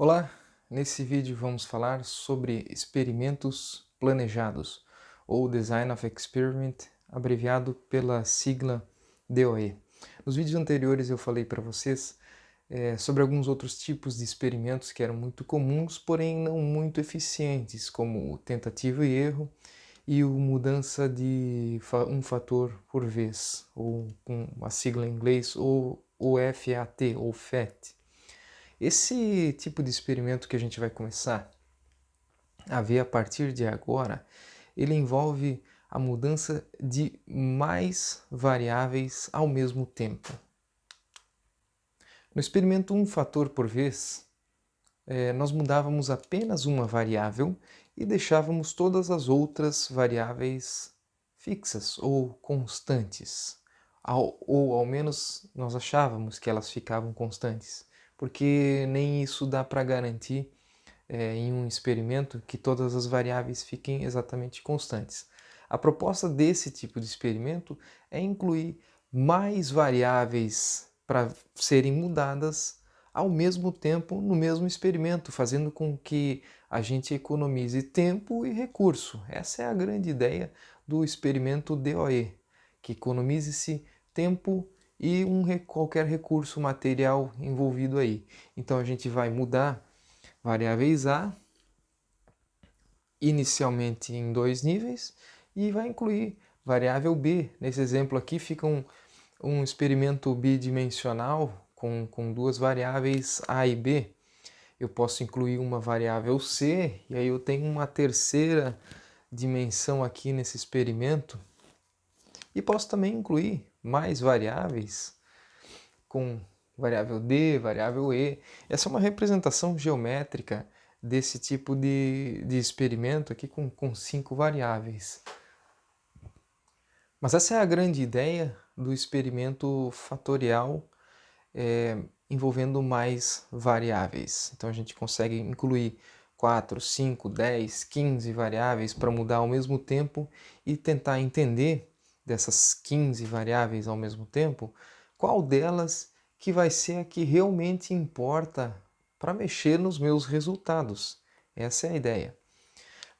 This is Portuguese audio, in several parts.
Olá, nesse vídeo vamos falar sobre experimentos planejados, ou Design of Experiment, abreviado pela sigla DOE. Nos vídeos anteriores eu falei para vocês sobre alguns outros tipos de experimentos que eram muito comuns, porém não muito eficientes, como o tentativa e erro e o mudança de um fator por vez, ou com a sigla em inglês, ou o FAT, ou FAT. Esse tipo de experimento que a gente vai começar a ver a partir de agora, ele envolve a mudança de mais variáveis ao mesmo tempo. No experimento um fator por vez, nós mudávamos apenas uma variável e deixávamos todas as outras variáveis fixas ou constantes. Ou ao menos nós achávamos que elas ficavam constantes, porque nem isso dá para garantir em um experimento que todas as variáveis fiquem exatamente constantes. A proposta desse tipo de experimento é incluir mais variáveis para serem mudadas ao mesmo tempo no mesmo experimento, fazendo com que a gente economize tempo e recurso. Essa é a grande ideia do experimento DOE, que economize-se tempo e qualquer recurso material envolvido aí. Então a gente vai mudar variáveis A inicialmente em dois níveis e vai incluir variável B. Nesse exemplo aqui fica um experimento bidimensional com duas variáveis A e B. Eu posso incluir uma variável C e aí eu tenho uma terceira dimensão aqui nesse experimento. E posso também incluir mais variáveis com variável D, variável E. Essa é uma representação geométrica desse tipo de experimento aqui com 5 variáveis. Mas essa é a grande ideia do experimento fatorial envolvendo mais variáveis. Então a gente consegue incluir 4, 5, 10, 15 variáveis para mudar ao mesmo tempo e tentar entender dessas 15 variáveis ao mesmo tempo, qual delas que vai ser a que realmente importa para mexer nos meus resultados. Essa é a ideia.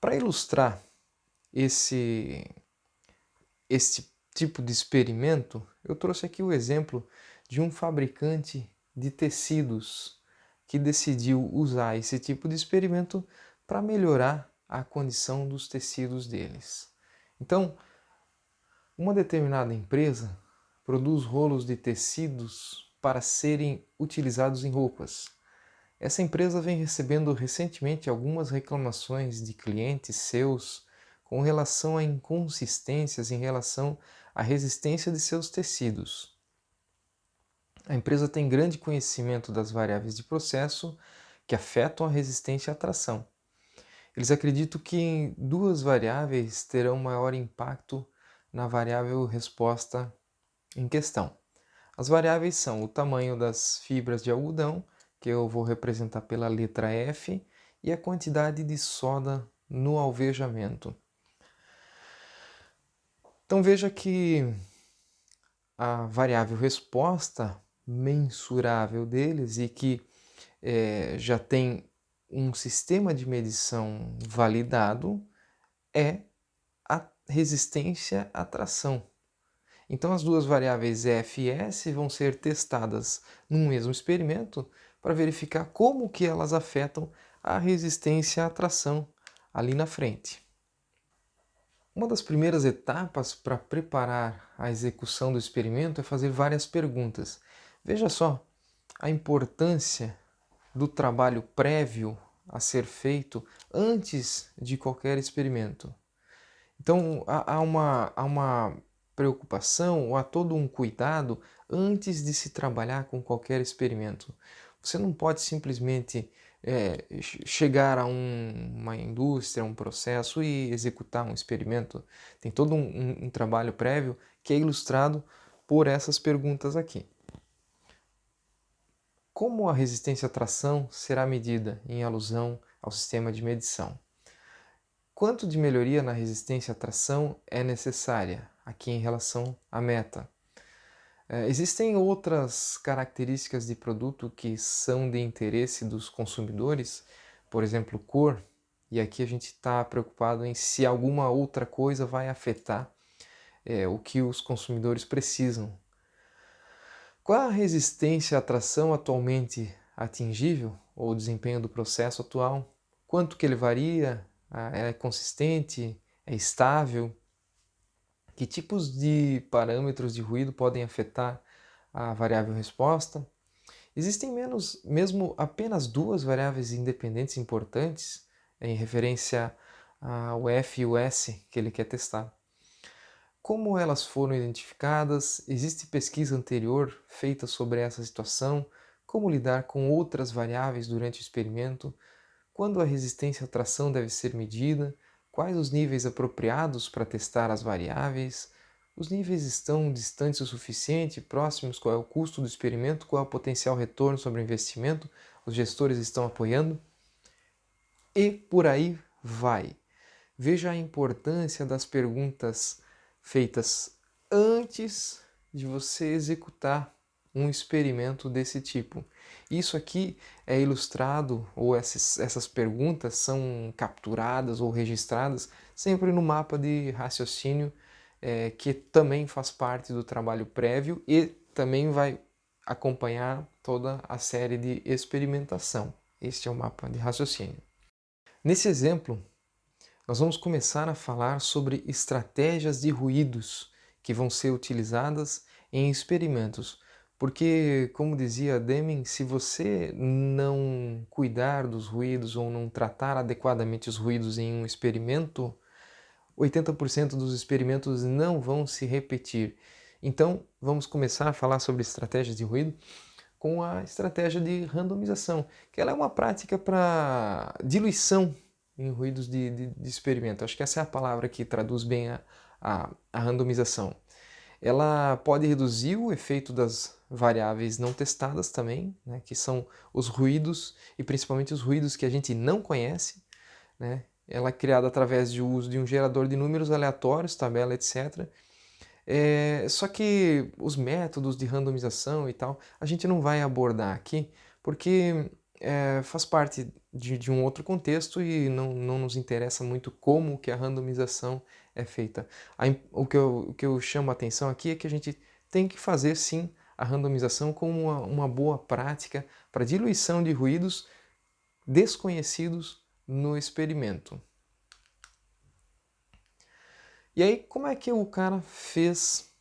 Para ilustrar este tipo de experimento, eu trouxe aqui o exemplo de um fabricante de tecidos que decidiu usar esse tipo de experimento para melhorar a condição dos tecidos deles. Então, uma determinada empresa produz rolos de tecidos para serem utilizados em roupas. Essa empresa vem recebendo recentemente algumas reclamações de clientes seus com relação a inconsistências em relação à resistência de seus tecidos. A empresa tem grande conhecimento das variáveis de processo que afetam a resistência à tração. Eles acreditam que duas variáveis terão maior impacto na variável resposta em questão. As variáveis são o tamanho das fibras de algodão, que eu vou representar pela letra F, e a quantidade de soda no alvejamento. Então veja que a variável resposta mensurável deles e que já tem um sistema de medição validado é a resistência à tração. Então as duas variáveis F e S vão ser testadas num mesmo experimento para verificar como que elas afetam a resistência à tração ali na frente. Uma das primeiras etapas para preparar a execução do experimento é fazer várias perguntas. Veja só a importância do trabalho prévio a ser feito antes de qualquer experimento. Então há uma preocupação ou há todo um cuidado antes de se trabalhar com qualquer experimento. Você não pode simplesmente chegar a uma indústria, um processo e executar um experimento. Tem todo um trabalho prévio que é ilustrado por essas perguntas aqui. Como a resistência à tração será medida em alusão ao sistema de medição? Quanto de melhoria na resistência à tração é necessária aqui em relação à meta? Existem outras características de produto que são de interesse dos consumidores, por exemplo, cor, e aqui a gente está preocupado em se alguma outra coisa vai afetar o que os consumidores precisam. Qual a resistência à tração atualmente atingível, ou o desempenho do processo atual? Quanto que ele varia? É consistente? É estável? Que tipos de parâmetros de ruído podem afetar a variável resposta? Existem mesmo apenas duas variáveis independentes importantes em referência ao F e o S que ele quer testar. Como elas foram identificadas? Existe pesquisa anterior feita sobre essa situação? Como lidar com outras variáveis durante o experimento? Quando a resistência à tração deve ser medida? Quais os níveis apropriados para testar as variáveis? Os níveis estão distantes o suficiente, próximos? Qual é o custo do experimento? Qual é o potencial retorno sobre o investimento? Os gestores estão apoiando? E por aí vai. Veja a importância das perguntas feitas antes de você executar um experimento desse tipo. Isso aqui é ilustrado, ou essas perguntas são capturadas ou registradas sempre no mapa de raciocínio, que também faz parte do trabalho prévio e também vai acompanhar toda a série de experimentação. Este é o mapa de raciocínio. Nesse exemplo, nós vamos começar a falar sobre estratégias de ruídos que vão ser utilizadas em experimentos. Porque, como dizia Deming, se você não cuidar dos ruídos ou não tratar adequadamente os ruídos em um experimento, 80% dos experimentos não vão se repetir. Então, vamos começar a falar sobre estratégias de ruído com a estratégia de randomização, que ela é uma prática para diluição em ruídos de experimento. Acho que essa é a palavra que traduz bem a randomização. Ela pode reduzir o efeito das variáveis não testadas também, né, que são os ruídos, e principalmente os ruídos que a gente não conhece, né? Ela é criada através do uso de um gerador de números aleatórios, tabela, etc. Só que os métodos de randomização e tal, a gente não vai abordar aqui, porque faz parte de um outro contexto e não nos interessa muito como que a randomização é feita. O que eu chamo a atenção aqui é que a gente tem que fazer sim a randomização como uma boa prática para diluição de ruídos desconhecidos no experimento. E aí, como é que o cara fez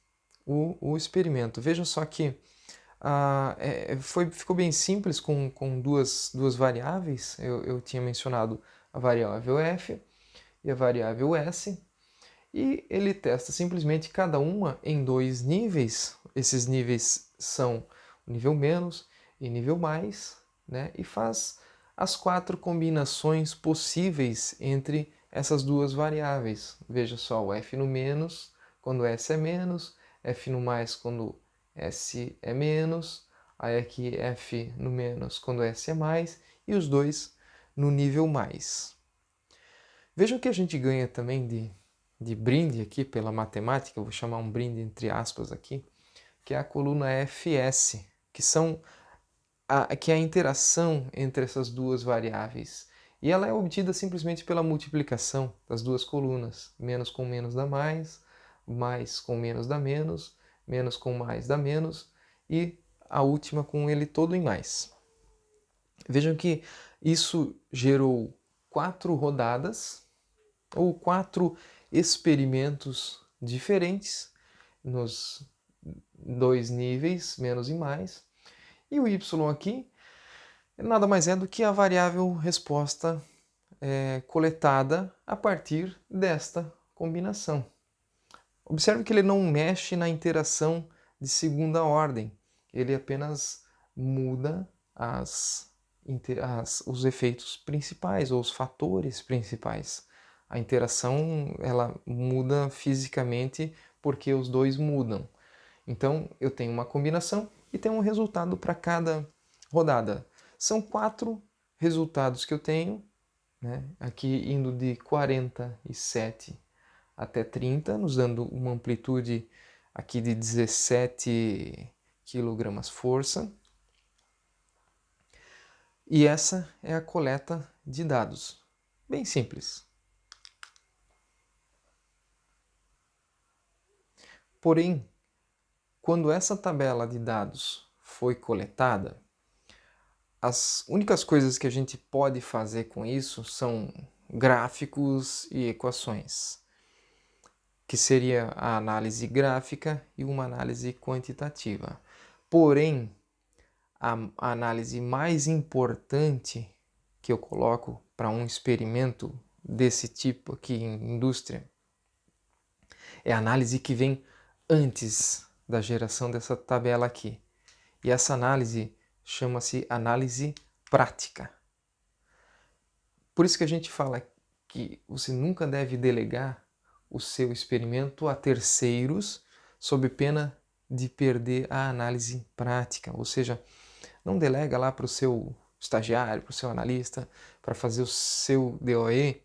o experimento? Veja só que ficou bem simples com duas variáveis. Eu tinha mencionado a variável f e a variável s, e ele testa simplesmente cada uma em dois níveis. Esses níveis são o nível menos e nível mais, né? E faz as 4 combinações possíveis entre essas duas variáveis. Veja só, o f no menos quando s é menos, f no mais quando s é menos, aí aqui f no menos quando s é mais, e os dois no nível mais. Vejam que a gente ganha também de brinde aqui pela matemática, eu vou chamar um brinde entre aspas aqui, que é a coluna fs, que é a interação entre essas duas variáveis. E ela é obtida simplesmente pela multiplicação das duas colunas. Menos com menos dá mais com menos dá menos com mais dá menos, e a última com ele todo em mais. Vejam que isso gerou 4 rodadas, ou 4 experimentos diferentes, nos dois níveis, menos e mais. E o y aqui nada mais é do que a variável resposta coletada a partir desta combinação. Observe que ele não mexe na interação de segunda ordem, ele apenas muda os efeitos principais, ou os fatores principais. A interação ela muda fisicamente porque os dois mudam. Então eu tenho uma combinação e tenho um resultado para cada rodada. São 4 resultados que eu tenho, né? Aqui indo de 47 até 30, nos dando uma amplitude aqui de 17 quilogramas força. E essa é a coleta de dados. Bem simples. Porém, quando essa tabela de dados foi coletada, as únicas coisas que a gente pode fazer com isso são gráficos e equações, que seria a análise gráfica e uma análise quantitativa. Porém, a análise mais importante que eu coloco para um experimento desse tipo aqui em indústria é a análise que vem antes da geração dessa tabela aqui. E essa análise chama-se análise prática. Por isso que a gente fala que você nunca deve delegar o seu experimento a terceiros sob pena de perder a análise prática. Ou seja, não delega lá para o seu estagiário, para o seu analista, para fazer o seu DOE.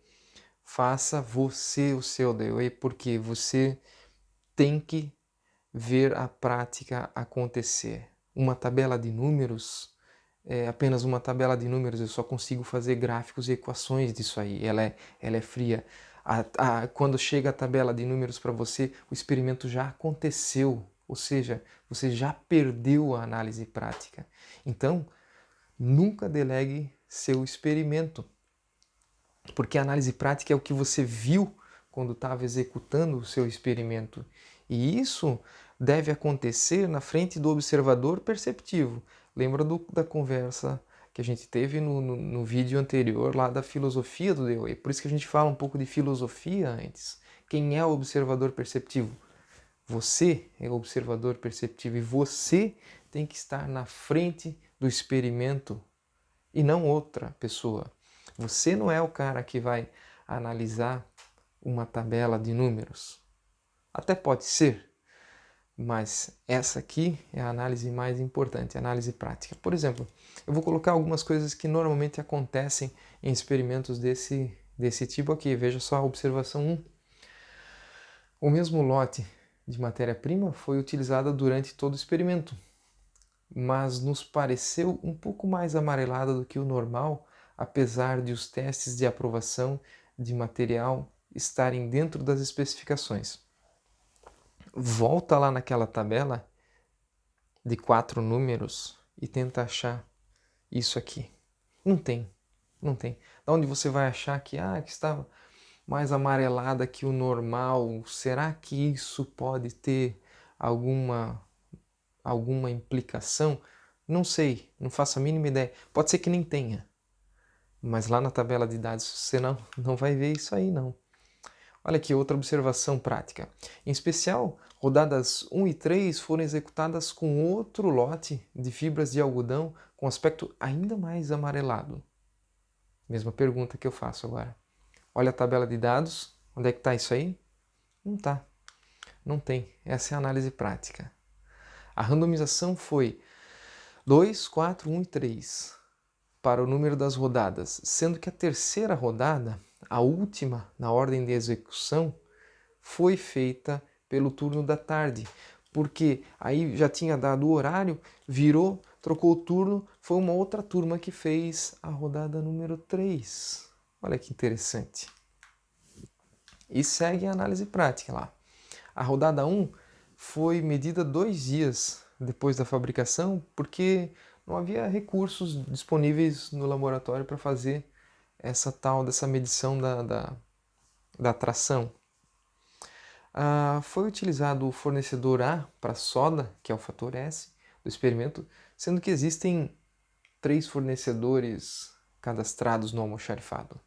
Faça você o seu DOE, porque você tem que ver a prática acontecer. Uma tabela de números é apenas uma tabela de números, eu só consigo fazer gráficos e equações disso aí, ela é fria. Quando chega a tabela de números para você, o experimento já aconteceu, ou seja, você já perdeu a análise prática. Então, nunca delegue seu experimento, porque a análise prática é o que você viu quando estava executando o seu experimento. E isso deve acontecer na frente do observador perceptivo. Lembra da conversa que a gente teve no vídeo anterior lá da filosofia do DOE? Por isso que a gente fala um pouco de filosofia antes. Quem é o observador perceptivo? Você é o observador perceptivo e você tem que estar na frente do experimento e não outra pessoa. Você não é o cara que vai analisar uma tabela de números. Até pode ser, mas essa aqui é a análise mais importante, a análise prática. Por exemplo, eu vou colocar algumas coisas que normalmente acontecem em experimentos desse tipo aqui. Veja só a observação 1. O mesmo lote de matéria-prima foi utilizado durante todo o experimento, mas nos pareceu um pouco mais amarelada do que o normal, apesar de os testes de aprovação de material estarem dentro das especificações. Volta lá naquela tabela de 4 números e tenta achar isso aqui. Não tem. Da onde você vai achar que estava mais amarelada que o normal? Será que isso pode ter alguma implicação? Não sei, não faço a mínima ideia. Pode ser que nem tenha, mas lá na tabela de dados você não vai ver isso aí não. Olha aqui outra observação prática. Em especial, rodadas 1 e 3 foram executadas com outro lote de fibras de algodão com aspecto ainda mais amarelado. Mesma pergunta que eu faço agora. Olha a tabela de dados, onde é que está isso aí? Não está, não tem. Essa é a análise prática. A randomização foi 2, 4, 1 e 3 para o número das rodadas, sendo que a terceira rodada, a última na ordem de execução, foi feita pelo turno da tarde, porque aí já tinha dado o horário, virou, trocou o turno, foi uma outra turma que fez a rodada número 3. Olha que interessante. E segue a análise prática lá. A rodada 1 foi medida 2 dias depois da fabricação, porque não havia recursos disponíveis no laboratório para fazer dessa medição da tração. Foi utilizado o fornecedor A para soda, que é o fator S do experimento, sendo que existem 3 fornecedores cadastrados no almoxarifado.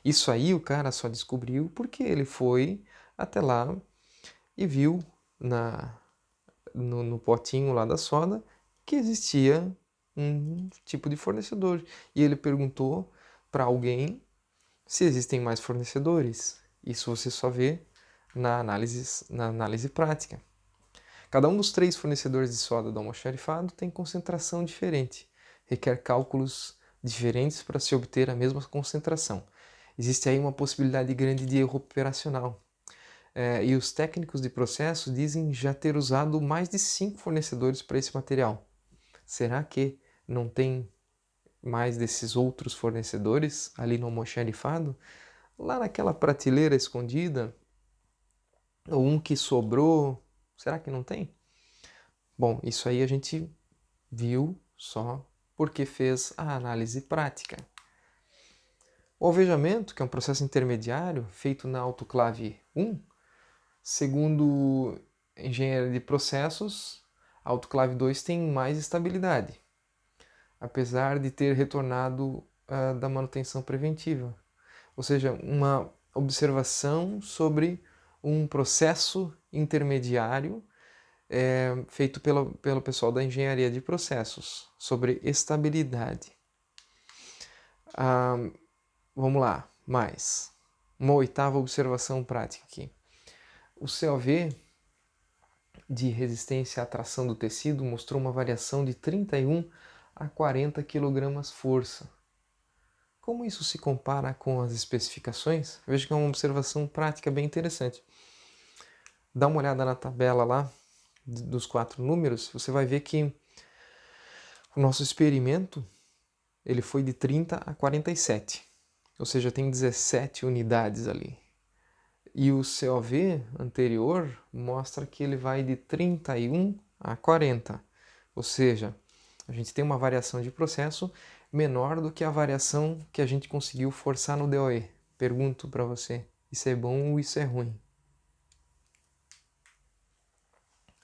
Isso aí o cara só descobriu porque ele foi até lá e viu no potinho lá da soda que existia um tipo de fornecedor. E ele perguntou para alguém se existem mais fornecedores. Isso você só vê na análise prática. Cada um dos 3 fornecedores de soda do almoxarifado tem concentração diferente. Requer cálculos diferentes para se obter a mesma concentração. Existe aí uma possibilidade grande de erro operacional. e os técnicos de processo dizem já ter usado mais de 5 fornecedores para esse material. Será que não tem mais desses outros fornecedores ali no almoxarifado? Lá naquela prateleira escondida? Ou um que sobrou? Será que não tem? Bom, isso aí a gente viu só porque fez a análise prática. O alvejamento, que é um processo intermediário feito na autoclave 1, segundo engenharia de processos, a autoclave 2 tem mais estabilidade, apesar de ter retornado da manutenção preventiva. Ou seja, uma observação sobre um processo intermediário feito pelo pessoal da engenharia de processos, sobre estabilidade. Vamos lá, mais. Uma oitava observação prática aqui. O COV de resistência à tração do tecido mostrou uma variação de 31 a 40 kg força. Como isso se compara com as especificações? Veja que é uma observação prática bem interessante. Dá uma olhada na tabela lá dos 4 números, você vai ver que o nosso experimento ele foi de 30 a 47, ou seja, tem 17 unidades ali. E o COV anterior mostra que ele vai de 31 a 40, ou seja, a gente tem uma variação de processo menor do que a variação que a gente conseguiu forçar no DOE. Pergunto para você, isso é bom ou isso é ruim?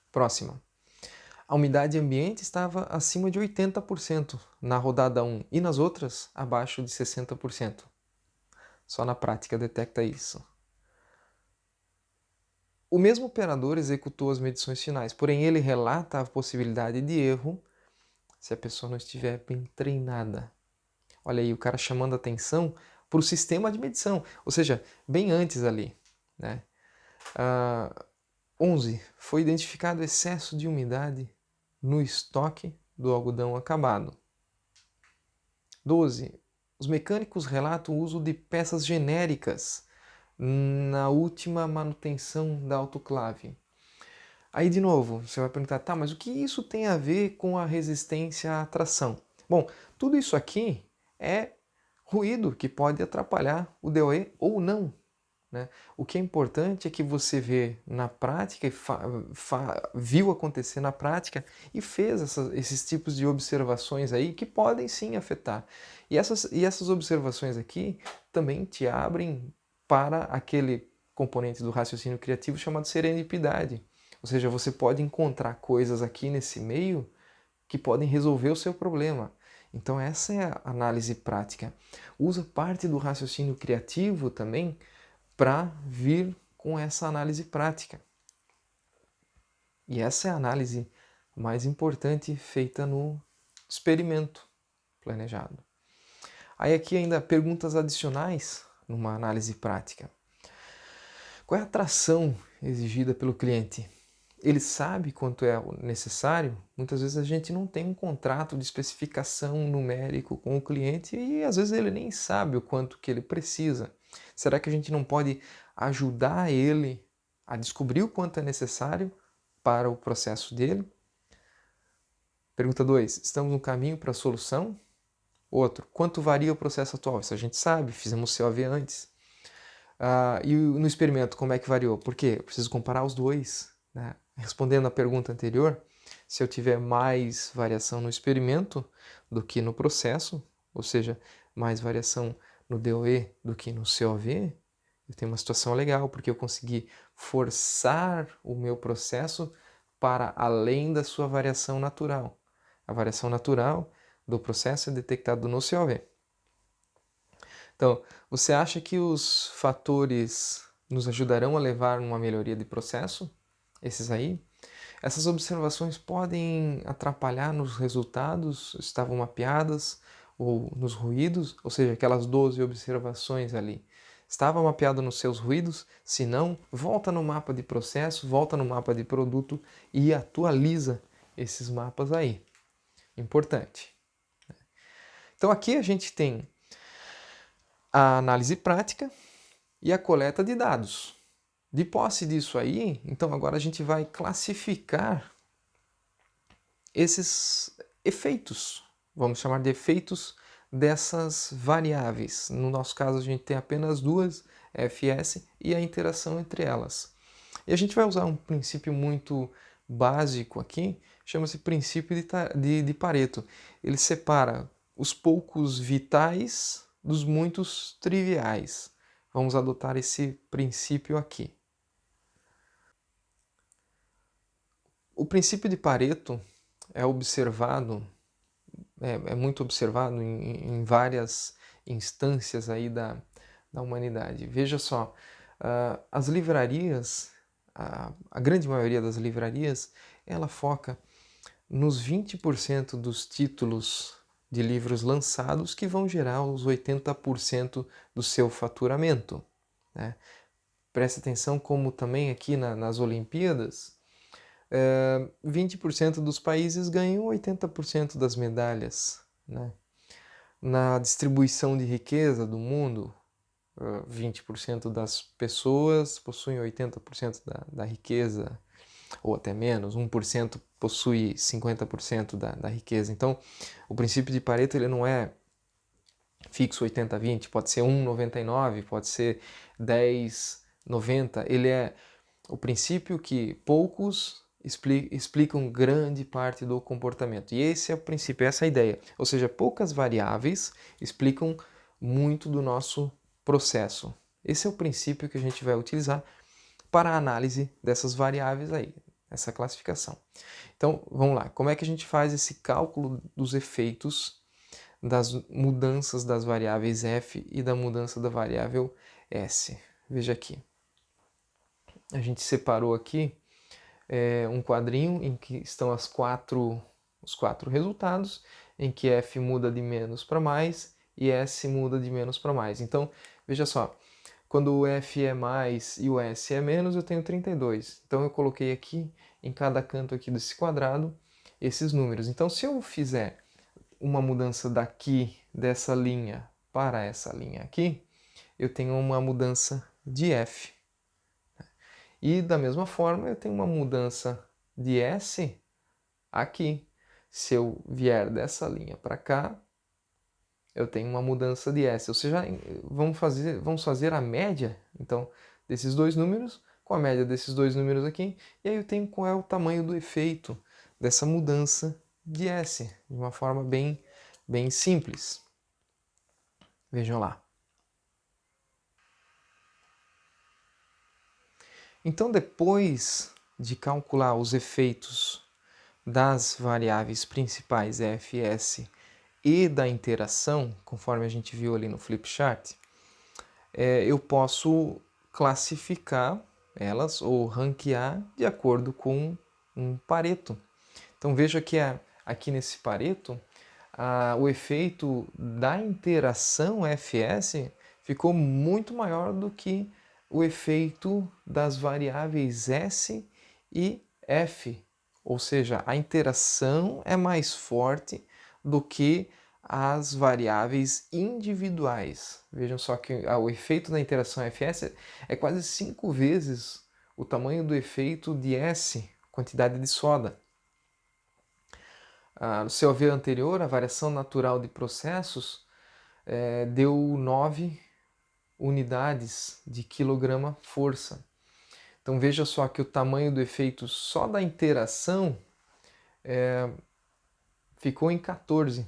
Próxima. A umidade ambiente estava acima de 80% na rodada 1 e nas outras abaixo de 60%. Só na prática detecta isso. O mesmo operador executou as medições finais, porém ele relata a possibilidade de erro se a pessoa não estiver bem treinada. Olha aí, o cara chamando atenção para o sistema de medição, ou seja, bem antes ali. Né? 11. Foi identificado excesso de umidade no estoque do algodão acabado. 12. Os mecânicos relatam o uso de peças genéricas na última manutenção da autoclave. Aí, de novo, você vai perguntar, tá, mas o que isso tem a ver com a resistência à tração? Bom, tudo isso aqui é ruído que pode atrapalhar o DOE ou não. Né? O que é importante é que você vê na prática, viu acontecer na prática e fez esses tipos de observações aí que podem sim afetar. E essas observações aqui também te abrem para aquele componente do raciocínio criativo chamado serendipidade. Ou seja, você pode encontrar coisas aqui nesse meio que podem resolver o seu problema. Então essa é a análise prática. Usa parte do raciocínio criativo também para vir com essa análise prática. E essa é a análise mais importante feita no experimento planejado. Aí aqui ainda perguntas adicionais numa análise prática. Qual é a tração exigida pelo cliente? Ele sabe quanto é necessário? Muitas vezes a gente não tem um contrato de especificação numérico com o cliente e às vezes ele nem sabe o quanto que ele precisa. Será que a gente não pode ajudar ele a descobrir o quanto é necessário para o processo dele? Pergunta 2. Estamos no caminho para a solução? Outro. Quanto varia o processo atual? Isso a gente sabe, fizemos COV antes. E no experimento, como é que variou? Por quê? Eu preciso comparar os dois. Né? Respondendo à pergunta anterior, se eu tiver mais variação no experimento do que no processo, ou seja, mais variação no DOE do que no COV, eu tenho uma situação legal, porque eu consegui forçar o meu processo para além da sua variação natural. A variação natural do processo é detectada no COV. Então, você acha que os fatores nos ajudarão a levar uma melhoria de processo? Esses aí? Essas observações podem atrapalhar nos resultados, estavam mapeadas, ou nos ruídos, ou seja, aquelas 12 observações ali. Estava mapeado nos seus ruídos? Se não, volta no mapa de processo, volta no mapa de produto e atualiza esses mapas aí. Importante. Então aqui a gente tem a análise prática e a coleta de dados. De posse disso aí, então agora a gente vai classificar esses efeitos, vamos chamar de efeitos dessas variáveis. No nosso caso, a gente tem apenas duas, fs, e a interação entre elas. E a gente vai usar um princípio muito básico aqui, chama-se princípio de Pareto. Ele separa os poucos vitais dos muitos triviais. Vamos adotar esse princípio aqui. O princípio de Pareto é observado, é muito observado em várias instâncias aí da humanidade. Veja só, as livrarias, a grande maioria das livrarias, ela foca nos 20% dos títulos de livros lançados que vão gerar os 80% do seu faturamento, né? Preste atenção como também aqui nas Olimpíadas, 20% dos países ganham 80% das medalhas, né? Na distribuição de riqueza do mundo, 20% das pessoas possuem 80% da riqueza, ou até menos, 1% possui 50% da riqueza. Então, o princípio de Pareto ele não é fixo 80-20, pode ser 1,99, pode ser 10,90. Ele é o princípio que poucos explicam grande parte do comportamento. E esse é o princípio, essa é a ideia. Ou seja, poucas variáveis explicam muito do nosso processo. Esse é o princípio que a gente vai utilizar para a análise dessas variáveis aí, essa classificação. Então, vamos lá. Como é que a gente faz esse cálculo dos efeitos das mudanças das variáveis f e da mudança da variável s? Veja aqui. A gente separou aqui um quadrinho em que estão os quatro resultados, em que f muda de menos para mais e s muda de menos para mais. Então, veja só, quando o f é mais e o s é menos, eu tenho 32. Então, eu coloquei aqui, em cada canto aqui desse quadrado, esses números. Então, se eu fizer uma mudança daqui, dessa linha, para essa linha aqui, eu tenho uma mudança de f. E da mesma forma eu tenho uma mudança de S aqui. Se eu vier dessa linha para cá, eu tenho uma mudança de S. Ou seja, vamos fazer a média, então, desses dois números, com a média desses dois números aqui, e aí eu tenho qual é o tamanho do efeito dessa mudança de S, de uma forma bem simples. Vejam lá. Então, depois de calcular os efeitos das variáveis principais f, s e da interação, conforme a gente viu ali no flipchart, eu posso classificar elas ou ranquear de acordo com um Pareto. Então veja que aqui nesse Pareto, o efeito da interação fs ficou muito maior do que o efeito das variáveis s e f, ou seja, a interação é mais forte do que as variáveis individuais. Vejam só que o efeito da interação fs é quase 5 vezes o tamanho do efeito de S, quantidade de soda. No seu haver anterior, a variação natural de processos deu 9 unidades de quilograma-força. Então veja só que o tamanho do efeito só da interação ficou em 14.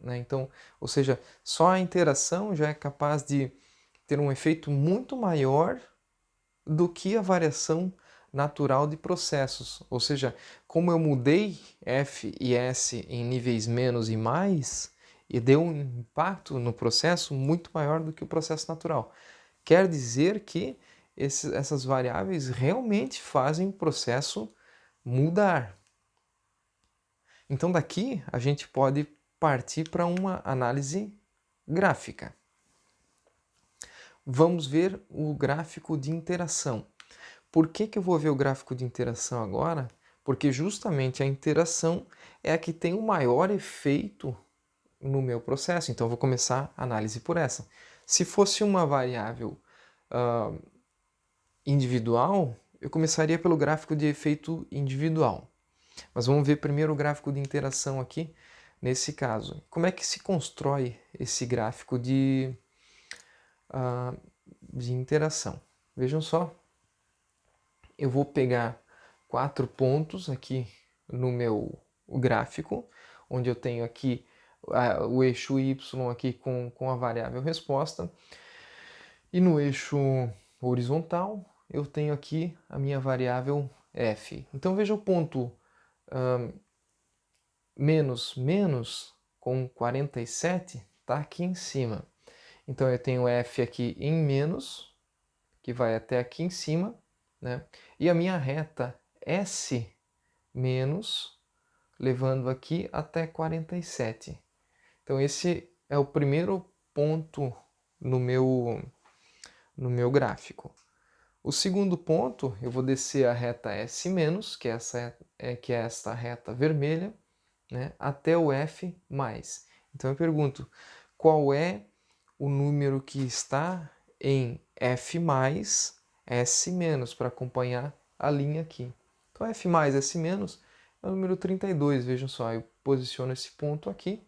Né? Então, ou seja, só a interação já é capaz de ter um efeito muito maior do que a variação natural de processos. Ou seja, como eu mudei F e S em níveis menos e mais, e deu um impacto no processo muito maior do que o processo natural. Quer dizer que essas variáveis realmente fazem o processo mudar. Então daqui a gente pode partir para uma análise gráfica. Vamos ver o gráfico de interação. Por que eu vou ver o gráfico de interação agora? Porque justamente a interação é a que tem o maior efeito no meu processo. Então eu vou começar a análise por essa. Se fosse uma variável individual, eu começaria pelo gráfico de efeito individual. Mas vamos ver primeiro o gráfico de interação aqui, nesse caso. Como é que se constrói esse gráfico de interação? Vejam só, eu vou pegar 4 pontos aqui no meu gráfico, onde eu tenho aqui o eixo y aqui com a variável resposta, e no eixo horizontal eu tenho aqui a minha variável f. Então veja o ponto menos menos com 47 está aqui em cima. Então eu tenho f aqui em menos, que vai até aqui em cima, né? E a minha reta S menos, levando aqui até 47. Então esse é o primeiro ponto no meu gráfico. O segundo ponto, eu vou descer a reta S menos, que é esta reta vermelha, né, até o F mais. Então eu pergunto, qual é o número que está em F mais S menos, para acompanhar a linha aqui. Então F mais S menos é o número 32, vejam só, eu posiciono esse ponto aqui,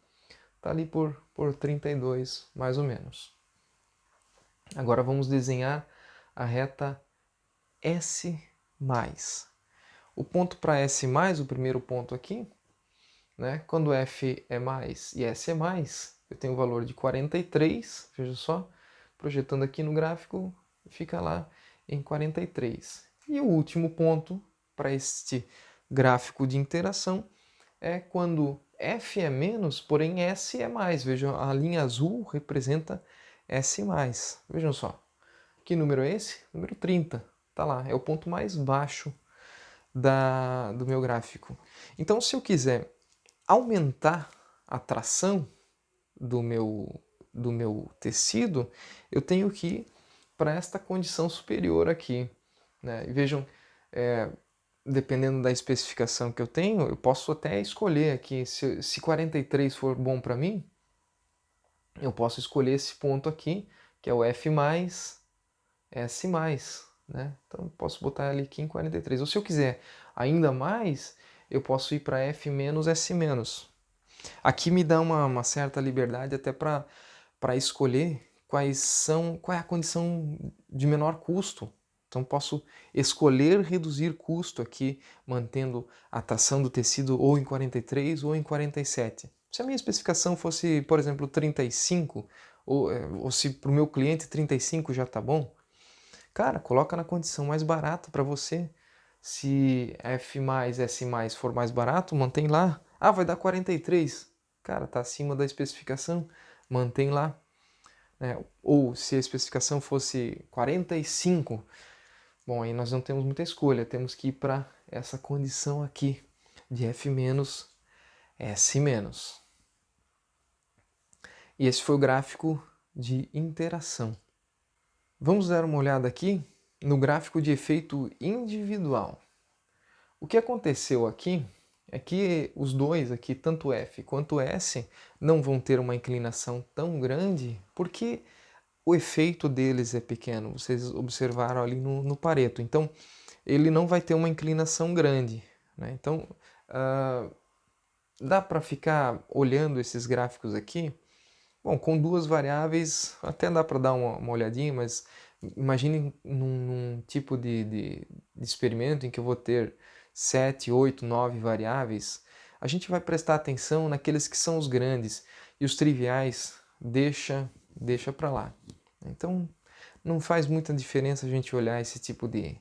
está ali por 32 mais ou menos. Agora vamos desenhar a reta S mais. O ponto para S mais, o primeiro ponto aqui, né? Quando F é mais e S é mais, eu tenho o valor de 43, veja só, projetando aqui no gráfico, fica lá em 43. E o último ponto para este gráfico de interação é quando F é menos, porém S é mais. Vejam, a linha azul representa S mais. Vejam só, que número é esse? Número 30. Tá lá, é o ponto mais baixo do meu gráfico. Então, se eu quiser aumentar a tração do meu tecido, eu tenho que ir para esta condição superior aqui, né? E vejam, dependendo da especificação que eu tenho, eu posso até escolher aqui, se 43 for bom para mim, eu posso escolher esse ponto aqui, que é o F mais, S mais, né? Então eu posso botar ali aqui em 43. Ou se eu quiser ainda mais, eu posso ir para F menos, S menos. Aqui me dá uma certa liberdade até para escolher qual é a condição de menor custo. Então posso escolher reduzir custo aqui, mantendo a tração do tecido ou em 43 ou em 47. Se a minha especificação fosse, por exemplo, 35, ou se para o meu cliente 35 já está bom, cara, coloca na condição mais barata para você. Se F mais, S mais for mais barato, mantém lá. Ah, vai dar 43. Cara, tá acima da especificação, mantém lá. Ou se a especificação fosse 45, bom, aí nós não temos muita escolha, temos que ir para essa condição aqui de F menos, S menos. E esse foi o gráfico de interação. Vamos dar uma olhada aqui no gráfico de efeito individual. O que aconteceu aqui é que os dois aqui, tanto F quanto S, não vão ter uma inclinação tão grande porque o efeito deles é pequeno. Vocês observaram ali no Pareto. Então, ele não vai ter uma inclinação grande, né? Então, dá para ficar olhando esses gráficos aqui. Bom, com duas variáveis até dá para dar uma olhadinha, mas imagine num tipo de experimento em que eu vou ter 7, 8, 9 variáveis. A gente vai prestar atenção naqueles que são os grandes e os triviais deixa para lá. Então, não faz muita diferença a gente olhar esse tipo de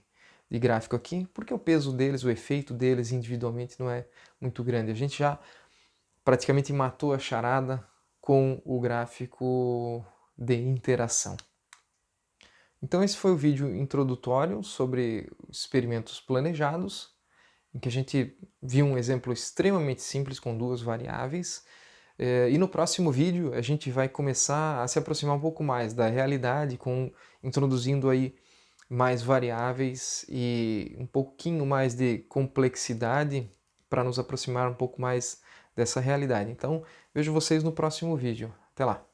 gráfico aqui, porque o peso deles, o efeito deles individualmente não é muito grande. A gente já praticamente matou a charada com o gráfico de interação. Então esse foi o vídeo introdutório sobre experimentos planejados, em que a gente viu um exemplo extremamente simples com duas variáveis. E no próximo vídeo a gente vai começar a se aproximar um pouco mais da realidade, introduzindo aí mais variáveis e um pouquinho mais de complexidade para nos aproximar um pouco mais dessa realidade. Então vejo vocês no próximo vídeo. Até lá!